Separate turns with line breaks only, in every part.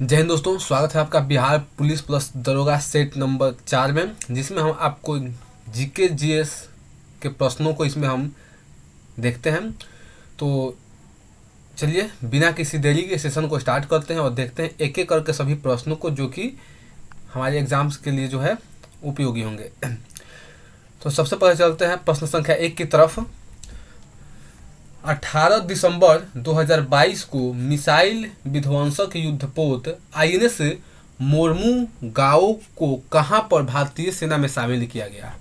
जय हिंद दोस्तों, स्वागत है आपका बिहार पुलिस प्लस दरोगा सेट नंबर 4 में, जिसमें हम आपको जीके जीएस के प्रश्नों को इसमें हम देखते हैं। तो चलिए बिना किसी देरी के सेशन को स्टार्ट करते हैं और देखते हैं एक एक करके सभी प्रश्नों को, जो कि हमारे एग्जाम्स के लिए जो है उपयोगी होंगे। तो सबसे पहले चलते हैं प्रश्न संख्या 1 की तरफ। 18 दिसंबर 2022 को मिसाइल विध्वंसक युद्धपोत आईएनएस मोरमुगाओ को कहां पर भारतीय सेना में शामिल किया गया?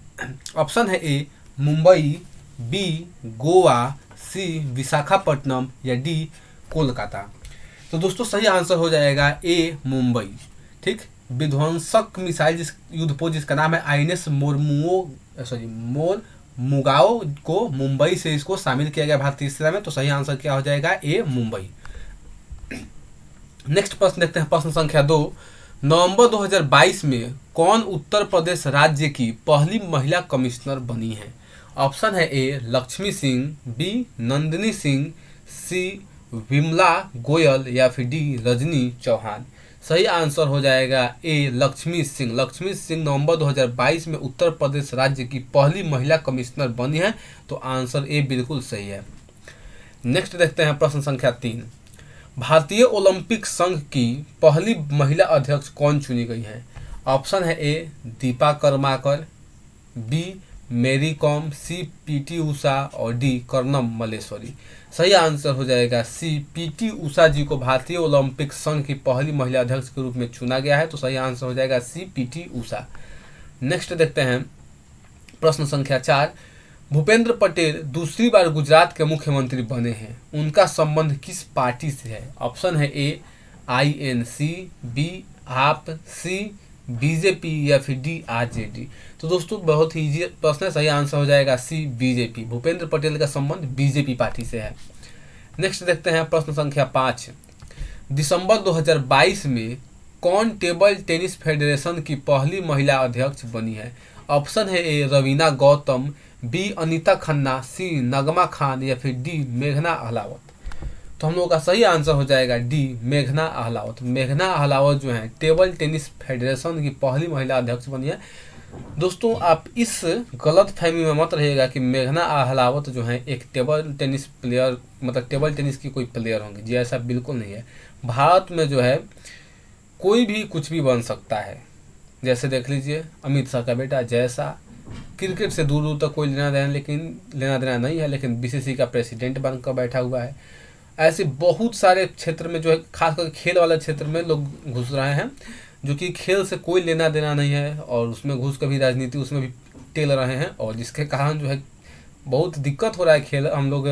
ऑप्शन है ए मुंबई, बी गोवा, सी विशाखापट्टनम या डी कोलकाता। तो दोस्तों सही आंसर हो जाएगा ए मुंबई। ठीक, विध्वंसक मिसाइल युद्धपोत जिसका नाम है आईएनएस मोरमुगाओ को मुंबई से इसको शामिल किया गया भारतीय सेना में। तो सही आंसर क्या हो जाएगा? ए मुंबई। नेक्स्ट प्रश्न देखते हैं, प्रश्न संख्या 2। नवंबर 2022 में कौन उत्तर प्रदेश राज्य की पहली महिला कमिश्नर बनी है? ऑप्शन है ए लक्ष्मी सिंह, बी नंदिनी सिंह, सी विमला गोयल या फिर डी रजनी चौहान। सही आंसर हो जाएगा ए लक्ष्मी सिंह। लक्ष्मी सिंह नवंबर 2022 में उत्तर प्रदेश राज्य की पहली महिला कमिश्नर बनी है। तो आंसर ए बिल्कुल सही है। नेक्स्ट देखते हैं प्रश्न संख्या 3। भारतीय ओलंपिक संघ की पहली महिला अध्यक्ष कौन चुनी गई है? ऑप्शन है ए दीपा कर्माकर, बी मेरी कॉम, सी पीटी उषा और डी कर्णम मल्लेश्वरी। सही आंसर हो जाएगा सी पीटी उषा जी को भारतीय ओलंपिक संघ की पहली महिला अध्यक्ष के रूप में चुना गया है। तो सही आंसर हो जाएगा सी पीटी उषा। नेक्स्ट देखते हैं प्रश्न संख्या 4। भूपेंद्र पटेल दूसरी बार गुजरात के मुख्यमंत्री बने हैं, उनका संबंध किस पार्टी से है? ऑप्शन है ए आईएनसी, बी आप, सी बीजेपी या फिर डी आरजेडी। तो दोस्तों बहुत ही इजी प्रश्न है, सही आंसर हो जाएगा सी बीजेपी। भूपेंद्र पटेल का संबंध बीजेपी पार्टी से है। नेक्स्ट देखते हैं प्रश्न संख्या 5। दिसंबर 2022 में कौन टेबल टेनिस फेडरेशन की पहली महिला अध्यक्ष बनी है? ऑप्शन है ए रवीना गौतम, बी अनीता खन्ना, सी नगमा खान या फिर डी मेघना अहलावत। तो हम लोगों का सही आंसर हो जाएगा डी मेघना अहलावत। मेघना अहलावत जो है टेबल टेनिस फेडरेशन की पहली महिला अध्यक्ष बनी है। दोस्तों आप इस गलत फहमी में मत रहिएगा कि मेघना अहलावत जो है एक टेबल टेनिस प्लेयर, मतलब टेबल टेनिस की कोई प्लेयर होंगी जी, ऐसा बिल्कुल नहीं है। भारत में जो है कोई भी कुछ भी बन सकता है। जैसे देख लीजिए अमित शाह का बेटा जैसा, क्रिकेट से दूर दूर तक कोई लेना देना नहीं है, लेकिन बीसीसी का प्रेसिडेंट बनकर बैठा हुआ है। ऐसे बहुत सारे क्षेत्र में जो है, खासकर खेल वाले क्षेत्र में लोग घुस रहे हैं, जो कि खेल से कोई लेना देना नहीं है और उसमें घुस कर भी राजनीति उसमें भी टेल रहे हैं, और जिसके कारण जो है बहुत दिक्कत हो रहा है। खेल हम लोग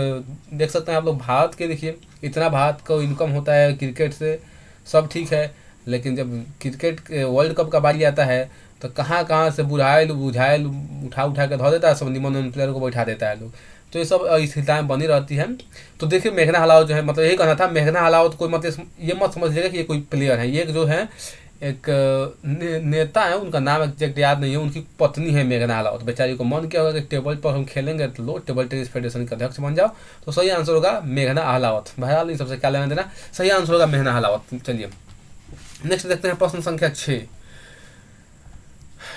देख सकते हैं, आप लोग भारत के देखिए, इतना भारत का इनकम होता है क्रिकेट से, सब ठीक है, लेकिन जब क्रिकेट वर्ल्ड कप का बारी आता है तो कहाँ कहाँ से बुझाइल उठा के धो देता है, सब निमन प्लेयर को बैठा देता है लोग। तो ये सब स्थितियाँ बनी रहती हैं। तो देखिए मेघना अहलावत जो है, मतलब यही कहना था, मेघना अहलावत कोई मतलब ये मत समझिएगा कि ये कोई प्लेयर है। ये जो है एक नेता है, उनका नाम एग्जैक्ट याद नहीं है, उनकी पत्नी है मेघना अहलावत। बेचारी को मन किया होगा कि टेबल पर हम खेलेंगे तो लो टेबल टेनिस फेडरेशन के अध्यक्ष बन जाओ। तो सही आंसर होगा मेघना अहलावत। बहरहाल इन सबसे क्या लेना देना, सही आंसर होगा मेघना अहलावत। चलिए नेक्स्ट देखते हैं प्रश्न संख्या 6।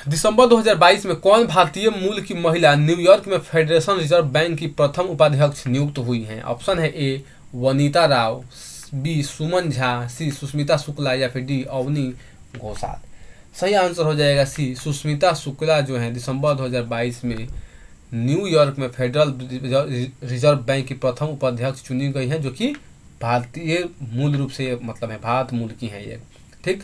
दिसंबर 2022 में कौन भारतीय मूल की महिला न्यूयॉर्क में फेडरेशन रिजर्व बैंक की प्रथम उपाध्यक्ष नियुक्त हुई हैं? ऑप्शन है ए वनीता राव, बी सुमन झा, सी सुष्मिता शुक्ला या फिर डी अवनी घोषाल। सही आंसर हो जाएगा सी सुष्मिता शुक्ला जो है दिसंबर 2022 में न्यूयॉर्क में फेडरल रिजर्व बैंक की प्रथम उपाध्यक्ष चुनी गई हैं, जो कि भारतीय मूल रूप से मतलब है, भारत मूल की हैं ये। ठीक,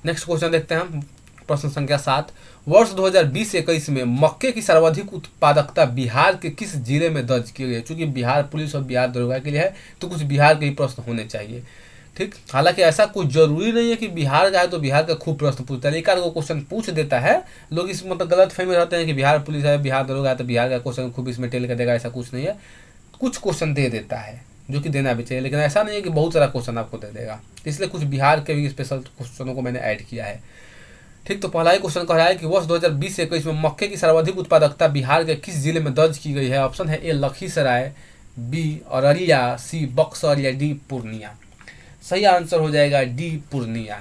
नेक्स्ट क्वेश्चन देखते हैं हम, प्रश्न संख्या 7। वर्ष 2020-21 में मक्के की सर्वाधिक उत्पादकता बिहार के किस जिले में दर्ज की गई है? चूंकि बिहार पुलिस और बिहार दरोगा के लिए है तो कुछ बिहार के ही प्रश्न होने चाहिए। ठीक, हालांकि ऐसा कुछ जरूरी नहीं है कि बिहार का है तो बिहार का खूब प्रश्न पूछता है, एक आध क्वेश्चन पूछ देता है। लोग इस मतलब गलत फहमी रहते हैं कि बिहार पुलिस है बिहार दरोगा है तो बिहार का क्वेश्चन खूब इसमें टेल कर देगा, ऐसा कुछ नहीं है। कुछ क्वेश्चन दे देता है जो कि देना भी चाहिए, लेकिन ऐसा नहीं है कि बहुत सारा क्वेश्चन आपको दे देगा, इसलिए कुछ बिहार के भी स्पेशल क्वेश्चनों को मैंने ऐड किया है। ठीक, तो पहला ही क्वेश्चन कह रहा है कि वर्ष 2020-21 में मक्के की सर्वाधिक उत्पादकता बिहार के किस जिले में दर्ज की गई है? ऑप्शन है ए लखीसराय, बी अररिया, सी बक्सर या डी पूर्णिया। सही आंसर हो जाएगा डी पूर्णिया।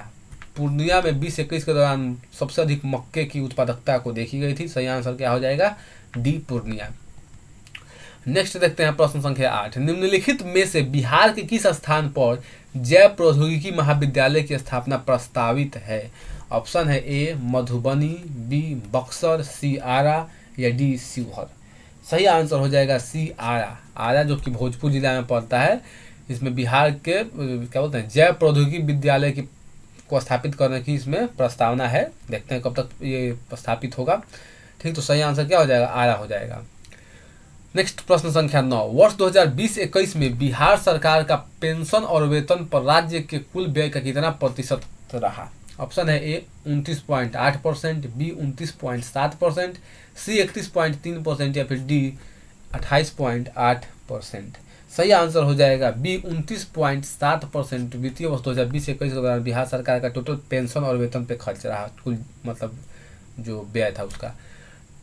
पूर्णिया में 2021 के दौरान सबसे अधिक मक्के की उत्पादकता को देखी गई थी। सही आंसर क्या हो जाएगा? डी पूर्णिया। नेक्स्ट देखते हैं प्रश्न संख्या 8। निम्नलिखित में से बिहार के किस स्थान पर जैव प्रौद्योगिकी महाविद्यालय की स्थापना प्रस्तावित है? ऑप्शन है ए मधुबनी, बी बक्सर, सी आरा या डी शिवहर। सही आंसर हो जाएगा सी आरा। आरा जो कि भोजपुर जिला में पड़ता है। इसमें बिहार के क्या बोलते हैं जैव प्रौद्योगिकी विद्यालय की को स्थापित करने की इसमें प्रस्तावना है। देखते हैं कब तक ये स्थापित होगा। ठीक, तो सही आंसर क्या हो जाएगा? आरा हो जाएगा। नेक्स्ट प्रश्न संख्या 9। वर्ष 2020-21 में बिहार सरकार का पेंशन और वेतन पर राज्य के कुल व्यय का कितना प्रतिशत रहा? ऑप्शन है ए 29.8%, बी 29.7%, सी 31.3% या फिर डी 28.8%। सही आंसर हो जाएगा बी 29.7%। वित्तीय वर्ष 2020-21 के दौरान बिहार सरकार का टोटल पेंशन और वेतन पे खर्च रहा, कुल मतलब जो व्यय था उसका।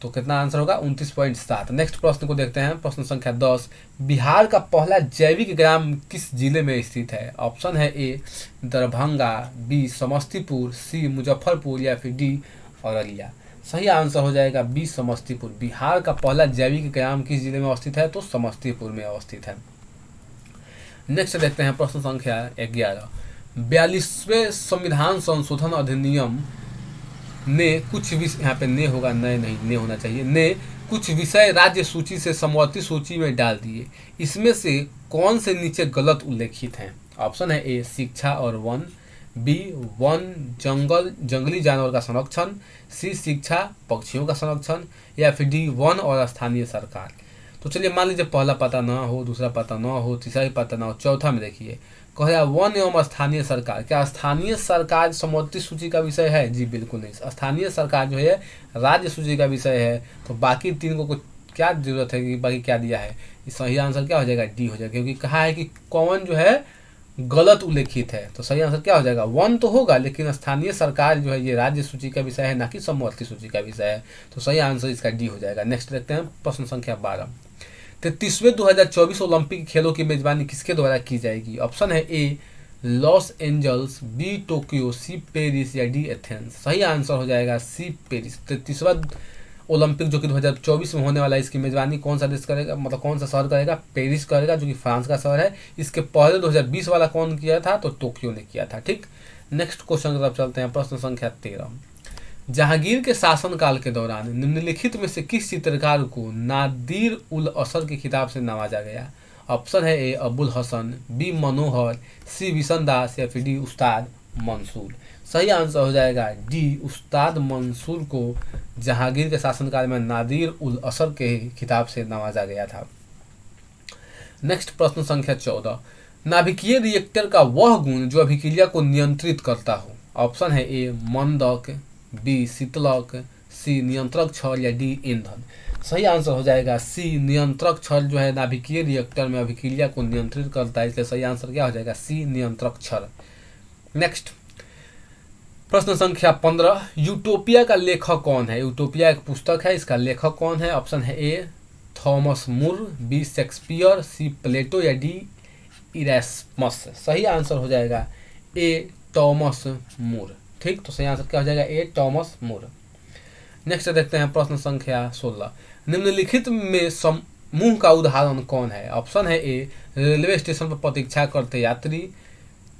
तो कितना आंसर होगा? 29.7। नेक्स्ट प्रश्न को देखते हैं, प्रश्न संख्या 10। बिहार का पहला जैविक ग्राम किस जिले में स्थित है? ऑप्शन है ए दरभंगा, बी समस्तीपुर, सी मुजफ्फरपुर या फिर डी औरैया। सही आंसर हो जाएगा बी समस्तीपुर। बिहार का पहला जैविक ग्राम किस जिले में अवस्थित है? तो समस्तीपुर में अवस्थित है। नेक्स्ट देखते हैं प्रश्न संख्या 11। 42वें संविधान संशोधन अधिनियम ने कुछ विषय, यहाँ पे ने होगा, नए नहीं, ने होना चाहिए, ने कुछ विषय राज्य सूची से समवर्ती सूची में डाल दिए। इसमें से कौन से नीचे गलत उल्लेखित हैं? ऑप्शन है ए शिक्षा और वन, बी वन जंगली जानवर का संरक्षण, सी शिक्षा पक्षियों का संरक्षण या फिर डी वन और स्थानीय सरकार। तो चलिए मान लीजिए पहला पता ना हो, दूसरा पता ना हो, तीसरा ही पता ना हो, चौथा में देखिए कह रहा है वन एवं स्थानीय सरकार। क्या स्थानीय सरकार समवर्ती सूची का विषय है? जी बिल्कुल नहीं। स्थानीय सरकार जो है राज्य सूची का विषय है। तो बाकी तीन को क्या जरूरत है कि बाकी क्या दिया है? सही आंसर क्या हो जाएगा? डी हो जाएगा, क्योंकि कहा है कि कौन जो है गलत उल्लेखित है। तो सही आंसर क्या हो जाएगा? वन तो होगा, लेकिन स्थानीय सरकार जो है ये राज्य सूची का विषय है, ना कि समवर्ती सूची का विषय है। तो सही आंसर इसका डी हो जाएगा। नेक्स्ट देखते हैं प्रश्न संख्या 12। 33वें 2024 ओलंपिक खेलों की मेजबानी किसके द्वारा की जाएगी? ऑप्शन है A Los Angeles, B Tokyo, C Paris या डी एथेंस। सही आंसर हो जाएगा सी पेरिस। 33वां ओलंपिक जो कि 2024 में होने वाला है, इसकी मेजबानी कौन सा देश करेगा, मतलब कौन सा शहर करेगा? पेरिस करेगा, जो कि फ्रांस का शहर है। इसके पहले 2020 वाला कौन किया था? तो टोक्यो ने किया था। ठीक, नेक्स्ट क्वेश्चन की तरफ चलते हैं। प्रश्न संख्या 13। जहांगीर के शासनकाल के दौरान निम्नलिखित में से किस चित्रकार को नादिर उल असर के खिताब से नवाजा गया? ऑप्शन है ए अबुल हसन, बी मनोहर, सी बिशन दास या फिर डी उस्ताद मंसूर। सही आंसर हो जाएगा डी उस्ताद मंसूर को जहांगीर के शासनकाल में नादिर उल असर के खिताब से नवाजा गया था। नेक्स्ट प्रश्न संख्या 14। नाभिकीय रिएक्टर का वह गुण जो अभिक्रिया को नियंत्रित करता हो। ऑप्शन है ए मंदक, बी शीतलक, सी नियंत्रक छड़ या डी ईंधन। सही आंसर हो जाएगा सी नियंत्रक छड़ जो है नाभिकीय रिएक्टर में अभिक्रिया को नियंत्रित करता है, इसलिए सही आंसर क्या हो जाएगा? सी नियंत्रक छड़। नेक्स्ट प्रश्न संख्या 15। यूटोपिया का लेखक कौन है? यूटोपिया एक पुस्तक है, इसका लेखक कौन है? ऑप्शन है ए थॉमस मूर, बी शेक्सपियर, सी प्लेटो या डी इरास्मस। सही आंसर हो जाएगा ए थॉमस मूर। ठीक, तो सही आंसर क्या हो जाएगा? ए थॉमस मूर। नेक्स्ट देखते हैं प्रश्न संख्या 16। निम्नलिखित में समूह का उदाहरण कौन है? ऑप्शन है ए रेलवे स्टेशन पर प्रतीक्षा करते यात्री,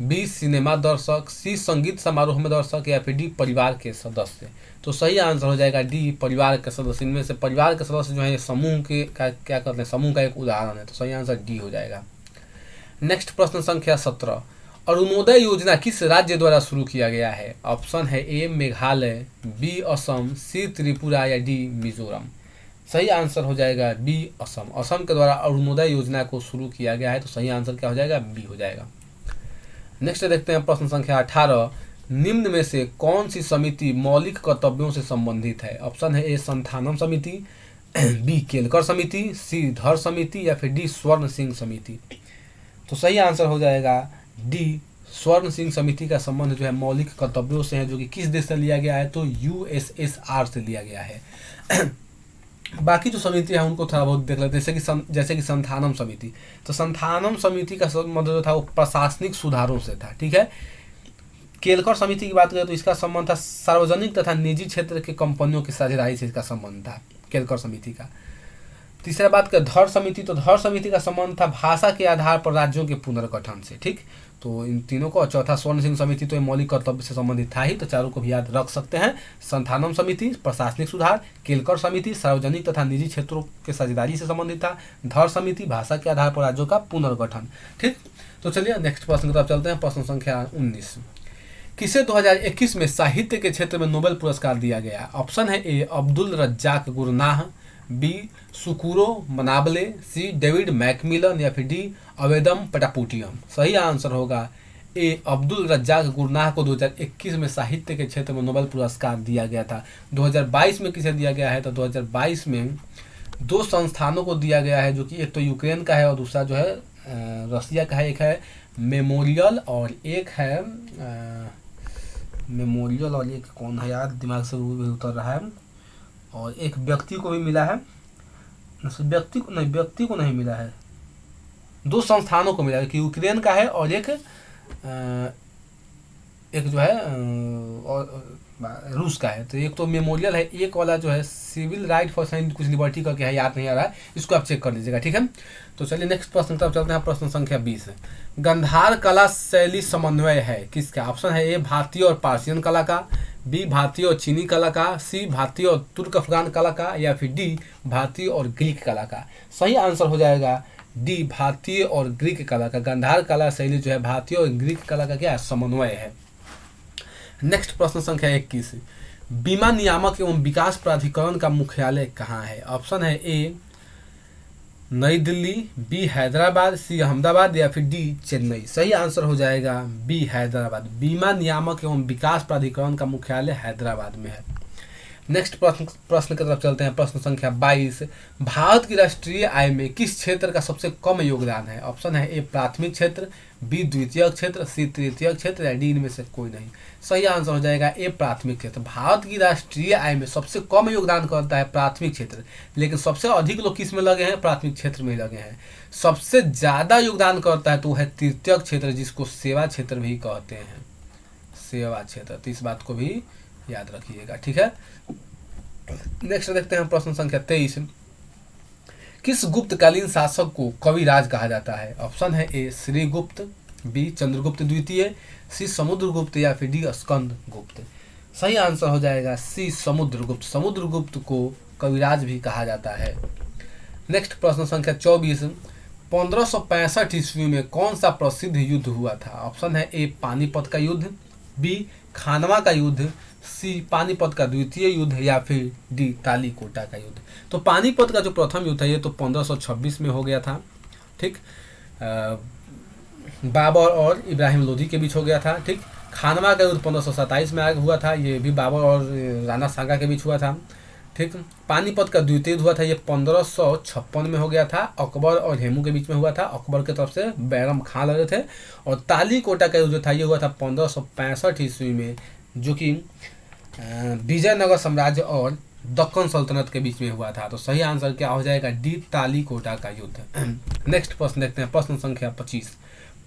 बी सिनेमा दर्शक, सी संगीत समारोह में दर्शक या फिर डी परिवार के सदस्य। तो सही आंसर हो जाएगा डी परिवार के सदस्य। इनमें से परिवार के सदस्य जो है समूह के क्या करते हैं? समूह का एक उदाहरण है। तो सही आंसर डी हो जाएगा। नेक्स्ट प्रश्न संख्या 17। अरुणोदय योजना किस राज्य द्वारा शुरू किया गया है? ऑप्शन है ए मेघालय, बी असम, सी त्रिपुरा या डी मिजोरम। सही आंसर हो जाएगा बी असम। असम के द्वारा अरुणोदय योजना को शुरू किया गया है। तो सही आंसर क्या हो जाएगा? बी हो जाएगा। नेक्स्ट देखते हैं प्रश्न संख्या 18। निम्न में से कौन सी समिति मौलिक कर्तव्यों से संबंधित है? ऑप्शन है ए संथानम समिति, बी केलकर समिति, सी धर समिति या फिर डी स्वर्ण सिंह समिति। तो सही आंसर हो जाएगा डी स्वर्ण सिंह समिति का संबंध जो है मौलिक कर्तव्यों से है, जो कि किस देश से लिया गया है? तो यूएसएसआर से लिया गया है। बाकी जो समिति है उनको थोड़ा बहुत देख लेते हैं, जैसे कि संथानम समिति। तो संथानम समिति का संबंध जो था वो प्रशासनिक सुधारों से था, ठीक है। केलकर समिति की बात करें तो इसका संबंध था सार्वजनिक तथा निजी क्षेत्र के कंपनियों की साझेदारी से, इसका संबंध था केलकर समिति का। तीसरा बात करें धर समिति, तो धर समिति का संबंध था भाषा के आधार पर राज्यों के पुनर्गठन से, ठीक। तो इन तीनों को। चौथा स्वर्ण सिंह समिति, तो ये मौलिक कर्तव्य से संबंधित था ही, तो चारों को भी याद रख सकते हैं। संथानम समिति प्रशासनिक सुधार, केलकर समिति सार्वजनिक तथा निजी क्षेत्रों के साझेदारी से संबंधित था, धर समिति भाषा के आधार पर राज्यों का पुनर्गठन, ठीक। तो चलिए नेक्स्ट प्रश्न की तरफ चलते हैं। प्रश्न संख्या 19, किसे 2021 में साहित्य के क्षेत्र में नोबेल पुरस्कार दिया गया? ऑप्शन है ए Abdul Razzaq Gurnah, B सुकुरो मनाबले, C David Macmillan, या फिर डी अवेदम पटापुटियम। सही आंसर होगा ए अब्दुल रज्जाक गुरनाह को 2021 में साहित्य के क्षेत्र में नोबेल पुरस्कार दिया गया था। 2022 में किसे दिया गया है? तो 2022 में दो संस्थानों को दिया गया है, जो कि एक तो यूक्रेन का है और दूसरा जो है रसिया का है। एक है मेमोरियल और एक है मेमोरियल और एक कौन है यार, दिमाग से वो भी उतर रहा है। और एक व्यक्ति को भी मिला है, व्यक्ति को नहीं मिला है, दो संस्थानों को मिला है, एक यूक्रेन का है और एक जो है और रूस का है। तो एक तो मेमोरियल है, एक वाला जो है सिविल राइट फॉर साइंस कुछ लिबर्टी करके है, याद नहीं आ रहा है, इसको आप चेक कर लीजिएगा, ठीक है। तो चलिए नेक्स्ट प्रश्न तरफ चलते हैं। प्रश्न संख्या 20, गंधार कला शैली समन्वय है किसका? ऑप्शन है ए भारतीय और पार्सियन कला का, बी भारतीय और चीनी कला का, सी भारतीय और तुर्क अफगान कला का, या फिर डी भारतीय और ग्रीक कला का। सही आंसर हो जाएगा डी भारतीय और ग्रीक कला का। गंधार कला शैली जो है भारतीय और ग्रीक कला का क्या है? समन्वय है। नेक्स्ट प्रश्न संख्या 21, बीमा नियामक एवं विकास प्राधिकरण का मुख्यालय कहाँ है? ऑप्शन है ए नई दिल्ली, बी हैदराबाद, सी अहमदाबाद, या फिर डी चेन्नई। सही आंसर हो जाएगा बी हैदराबाद। बीमा नियामक एवं विकास प्राधिकरण का मुख्यालय हैदराबाद में है। नेक्स्ट प्रश्न की तरफ चलते हैं। प्रश्न संख्या 22, भारत की राष्ट्रीय आय में किस क्षेत्र का सबसे कम योगदान है? ऑप्शन है ए प्राथमिक क्षेत्र, बी द्वितीय क्षेत्र, सी तृतीय क्षेत्र, या डी इनमें से कोई नहीं। सही आंसर हो जाएगा ए प्राथमिक क्षेत्र। भारत की राष्ट्रीय आय में सबसे कम योगदान करता है प्राथमिक क्षेत्र, लेकिन सबसे अधिक लोग किस में लगे हैं? प्राथमिक क्षेत्र में लगे हैं। सबसे ज्यादा योगदान करता है तो वह है तृतीय क्षेत्र, जिसको सेवा क्षेत्र भी कहते हैं, सेवा क्षेत्र। तो इस बात को भी याद रखिएगा, ठीक है। नेक्स्ट देखते हैं प्रश्न संख्या 23, किस गुप्तकालीन शासक को कविराज कहा जाता है? ऑप्शन है ए श्रीगुप्त, बी चंद्रगुप्त द्वितीय, सी समुद्रगुप्त, या फिर डी स्कंद गुप्त। सही आंसर हो जाएगा सी समुद्रगुप्त। समुद्रगुप्त को कविराज भी कहा जाता है। नेक्स्ट प्रश्न संख्या 24, 1565 ईस्वी में कौन सा प्रसिद्ध युद्ध हुआ था? ऑप्शन है ए पानीपत का युद्ध, बी खानवा का युद्ध, सी पानीपत का द्वितीय युद्ध, या फिर डी तालीकोटा का युद्ध। तो पानीपत का जो प्रथम युद्ध है ये तो 1526 में हो गया था, ठीक। बाबर और इब्राहिम लोदी के बीच हो गया था, ठीक। खानवा का युद्ध 1527 में हुआ था, ये भी बाबर और राणा सांगा के बीच हुआ था, ठीक। पानीपत का द्वितीय युद्ध हुआ था, ये 1556 में हो गया था, अकबर और हेमू के बीच में हुआ था। अकबर की तरफ से बैरम खान लड़े थे। और तालीकोटा का युद्ध जो था ये हुआ था 1565 ईस्वी में, जो कि विजयनगर साम्राज्य और दक्कन सल्तनत के बीच में हुआ था। तो सही आंसर क्या हो जाएगा? डी तालीकोटा का युद्ध। नेक्स्ट प्रश्न देखते हैं। प्रश्न संख्या 25,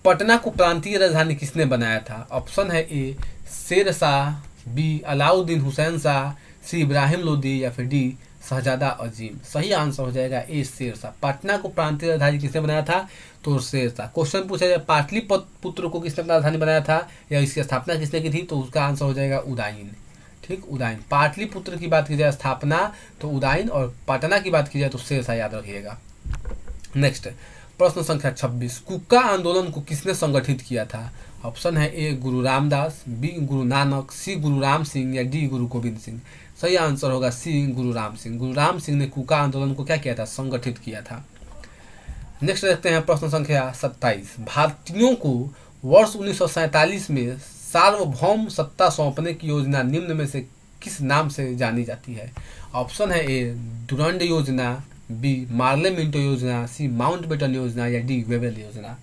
पटना को प्रांतीय राजधानी किसने बनाया था? ऑप्शन है ए शेर शाह, बी अलाउद्दीन हुसैन शाह, सी इब्राहिम लोदी, या फिर डी शहजादा अजीम। सही आंसर हो जाएगा ए शेर शाह। पटना को प्रांतीय राजधानी किसने बनाया था? तो शेर शाह। क्वेश्चन पूछा जाए पाटलिपुत्र को किसने राजधानी बनाया था या इसकी स्थापना किसने की थी? तो उसका आंसर हो जाएगा उदयन, ठीक, उदयन। पाटलिपुत्र की बात की जाए स्थापना तो उदयन, और पटना की बात की जाए तो शेर शाह, याद रखिएगा। नेक्स्ट प्रश्न संख्या 26, कुक्का आंदोलन को किसने संगठित किया था? ऑप्शन है ए गुरु रामदास, बी गुरु नानक, सी गुरु राम सिंह, या डी गुरु गोविंद सिंह। सही आंसर होगा सी गुरु राम सिंह। गुरु राम सिंह ने कुक्का आंदोलन को क्या किया था? संगठित किया था। नेक्स्ट देखते हैं प्रश्न संख्या 27, भारतीयों को वर्ष 1947 में सार्वभौम सत्ता सौंपने की योजना निम्न में से किस नाम से जानी जाती है? ऑप्शन है ए डुरंड योजना, बी मार्ले मिंटो योजना, सी माउंटबेटन योजना, या डी वेबल योजना।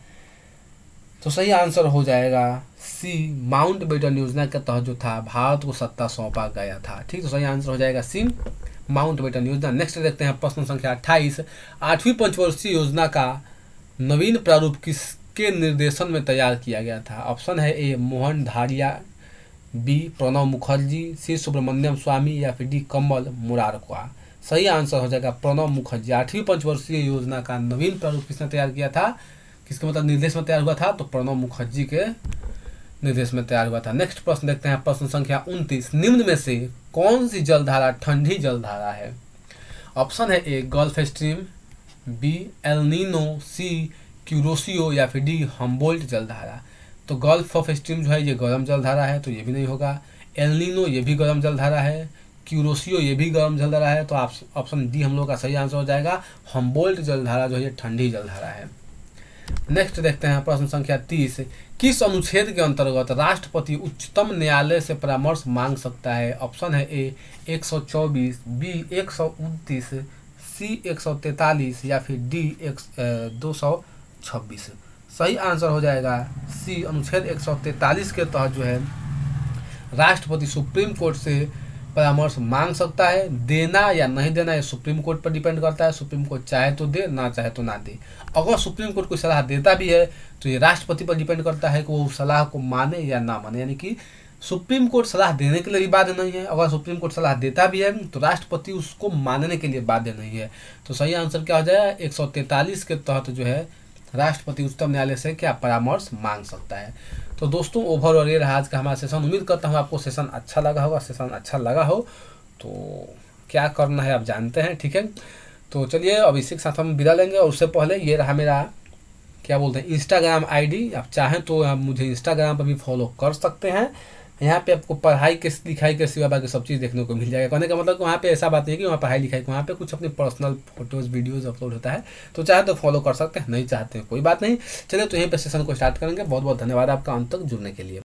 तो सही आंसर हो जाएगा सी माउंटबेटन योजना के तहत जो था भारत को सत्ता सौंपा गया था, ठीक। तो सही आंसर हो जाएगा सी माउंटबेटन योजना। नेक्स्ट देखते हैं प्रश्न संख्या 28, 8वीं पंचवर्षीय योजना का नवीन प्रारूप किसके निर्देशन में तैयार किया गया था? ऑप्शन है ए मोहन धारिया, बी प्रणब मुखर्जी, सी सुब्रमण्यम स्वामी या फिर डी कमल मुरारका। सही आंसर हो जाएगा प्रणब मुखर्जी। 8वीं पंचवर्षीय योजना का नवीन प्रारूप किसने तैयार किया था, किसके मतलब निर्देश में तैयार हुआ था? तो प्रणब मुखर्जी के निर्देश में तैयार हुआ था। नेक्स्ट प्रश्न देखते हैं प्रश्न संख्या 29, निम्न में से कौन सी जलधारा ठंडी जलधारा है? ऑप्शन है A Gulf Stream, B El Nino, C Kuroshio या फिर डी हम्बोल्ट जलधारा। तो गल्फ ऑफ स्ट्रीम जो है ये गर्म जलधारा है, तो ये भी नहीं होगा। एल नीनो ये भी गर्म जलधारा है, क्यूरोसियो ये भी गर्म जलधारा है, तो ऑप्शन डी हम लोग का सही आंसर हो जाएगा। हम्बोल्ट जलधारा जो है ये ठंडी जलधारा है। नेक्स्ट देखते हैं प्रश्न संख्या 30, किस अनुच्छेद के अंतर्गत राष्ट्रपति उच्चतम न्यायालय से परामर्श मांग सकता है? ऑप्शन है ए 124, बी 129, सी 143 या फिर डी 226। सही आंसर हो जाएगा सी, अनुच्छेद 143 के तहत जो है राष्ट्रपति सुप्रीम कोर्ट से परामर्श मांग सकता है। देना या नहीं देना ये सुप्रीम कोर्ट पर डिपेंड करता है। सुप्रीम कोर्ट चाहे तो दे, ना चाहे तो ना दे। अगर सुप्रीम कोर्ट कोई सलाह देता भी है तो ये राष्ट्रपति पर डिपेंड करता है कि वो उस सलाह को माने या ना माने, यानी कि सुप्रीम कोर्ट सलाह देने के लिए भी बाध्य नहीं है। अगर सुप्रीम कोर्ट सलाह देता भी है तो राष्ट्रपति उसको मानने के लिए बाध्य नहीं है। तो सही आंसर क्या हो जाएगा? 143 के तहत जो है राष्ट्रपति उच्चतम न्यायालय से क्या परामर्श मांग सकता है। तो दोस्तों ओवरऑल ये रहा आज का हमारा सेशन। उम्मीद करता हूँ आपको सेशन अच्छा लगा होगा। सेशन अच्छा लगा हो तो क्या करना है आप जानते हैं, ठीक है। तो चलिए अब इसी के साथ हम विदा लेंगे, और उससे पहले ये रहा मेरा क्या बोलते हैं इंस्टाग्राम आईडी। आप चाहें तो आप मुझे इंस्टाग्राम पर भी फॉलो कर सकते हैं। यहाँ पे आपको पढ़ाई के लिखाई के सिवा बाकी सब चीज़ देखने को मिल जाएगा। कहने का मतलब वहाँ पे ऐसा बात नहीं है कि वहाँ पढ़ाई लिखाई, वहाँ पे कुछ अपनी पर्सनल फोटोज़ वीडियोज़ अपलोड होता है। तो चाहे तो फॉलो कर सकते हैं, नहीं चाहते हैं कोई बात नहीं। चलिए तो यहीं पे सेशन को स्टार्ट करेंगे। बहुत बहुत धन्यवाद आपका अंत तक जुड़ने के लिए।